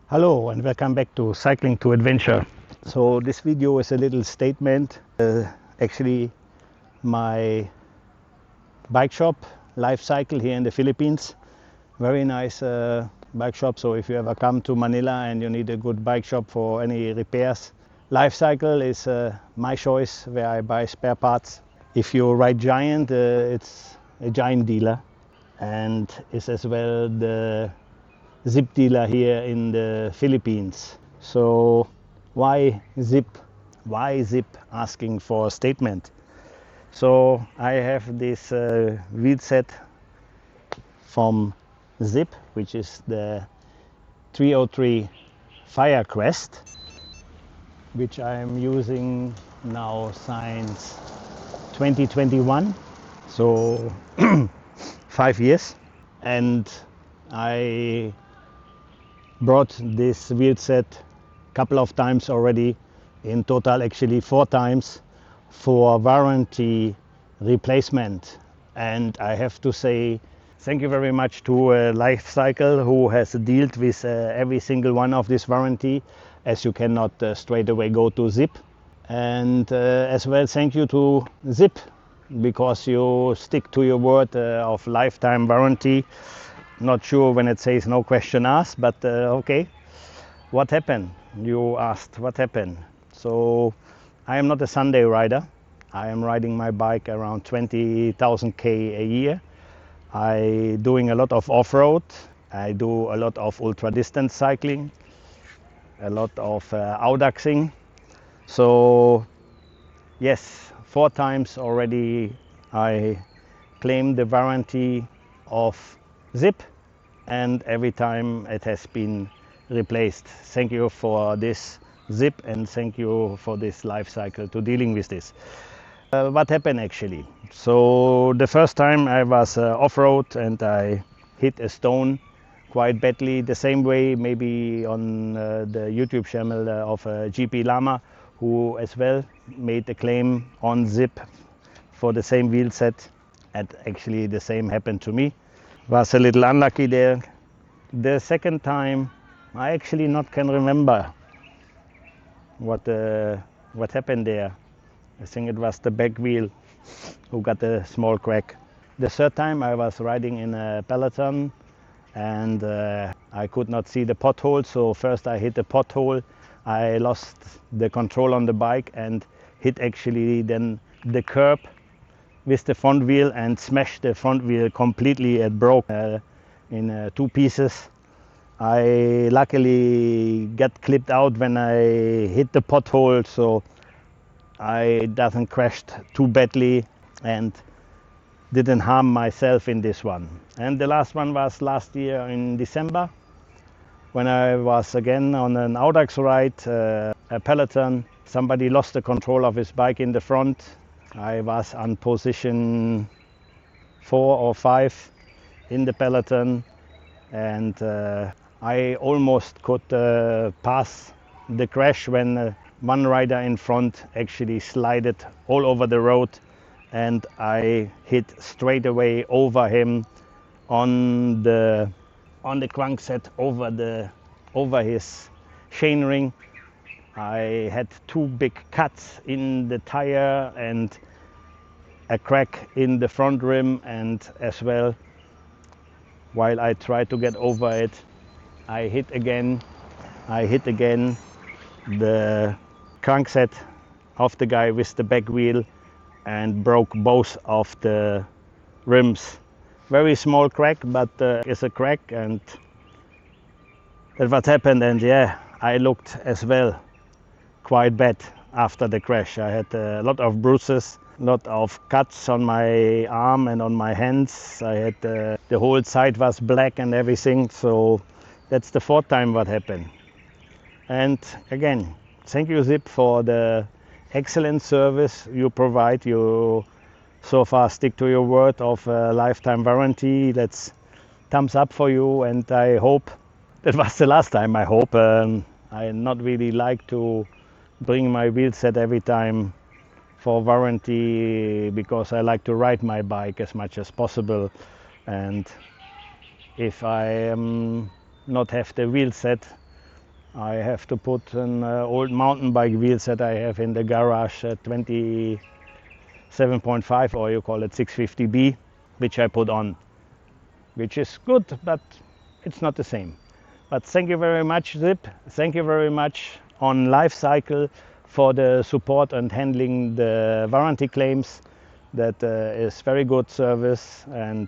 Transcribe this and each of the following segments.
Hello and welcome back to Cycling to Adventure. So this video is a little statement. Actually my bike shop, Lifecycle, here in the Philippines. Very nice bike shop. So if you ever come to Manila and you need a good bike shop for any repairs, Lifecycle is my choice where I buy spare parts. If you ride Giant, it's a Giant dealer and is as well the Zipp dealer here in the Philippines. So why Zipp? Why Zipp asking for a statement? So I have this wheelset from Zipp, which is the 303 Firecrest, which I am using now since 2021, so 5 years. And I brought this wheelset a couple of times already, in total actually 4 times, for warranty replacement. And I have to say thank you very much to Lifecycle, who has dealt with every single one of this warranty, as you cannot straight away go to Zipp. And as well thank you to Zipp, because you stick to your word of lifetime warranty. Not sure when it says no question asked, but okay. What happened? You asked what happened. So I am not a Sunday rider. I am riding my bike around 20,000 K a year. I doing a lot of off-road. I do a lot of ultra distance cycling, a lot of outdoxing. So yes, 4 times already I claimed the warranty of Zipp, and every time it has been replaced. Thank you for this Zipp, and thank you for this Lifecycle to dealing with this. What happened actually? So the first time I was off-road and I hit a stone quite badly, the same way maybe on the YouTube channel of GP Lama, who as well made a claim on Zipp for the same wheelset, and actually the same happened to me. Was a little unlucky there. The second time I actually not can remember what happened there. I think it was the back wheel who got a small crack. The third time I was riding in a peloton and I could not see the pothole, so first I hit a pothole. I lost the control on the bike and hit actually then the curb with the front wheel and smashed the front wheel completely. It broke in 2 pieces. I luckily got clipped out when I hit the pothole, so I doesn't crashed too badly and didn't harm myself in this one. And the last one was last year in December, when I was again on an outdox ride, a peloton. Somebody lost the control of his bike in the front. I was on position 4 or 5 in the peloton, and I almost could pass the crash when one rider in front actually slided all over the road, and I hit straight away over him on the crankset, over his chainring. I had 2 big cuts in the tire and a crack in the front rim, and as well, while I tried to get over it, I hit again the crankset of the guy with the back wheel and broke both of the rims. Very small crack, but it's a crack, and that's what happened. And yeah, I looked as well quite bad after the crash. I had a lot of bruises, a lot of cuts on my arm and on my hands. I had the whole side was black and everything. So that's the 4th time what happened. And again, thank you Zipp for the excellent service you provide. You so far stick to your word of lifetime warranty. That's thumbs up for you, and I hope that was the last time. I hope. I not really like to bring my wheelset every time for warranty, because I like to ride my bike as much as possible, and if I not have the wheelset, I have to put an old mountain bike wheelset I have in the garage, 27.5, or you call it 650B, which I put on, which is good, but it's not the same. But thank you very much, Zipp. Thank you very much on Lifecycle for the support and handling the warranty claims. That is very good service. And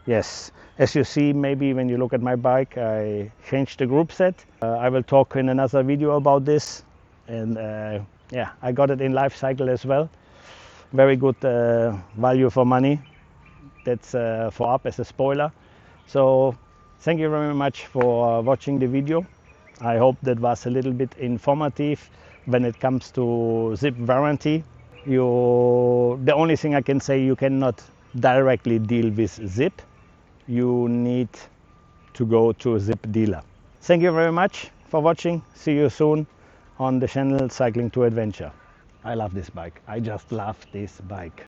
yes, as you see, maybe when you look at my bike, I changed the group set. I will talk in another video about this. And yeah, I got it in Lifecycle as well. Very good value for money. That's for up as a spoiler. So thank you very much for watching the video. I hope that was a little bit informative when it comes to Zipp warranty. The only thing I can say, you cannot directly deal with Zipp. You need to go to a Zipp dealer. Thank you very much for watching. See you soon on the channel Cycling to Adventure. I love this bike. I just love this bike.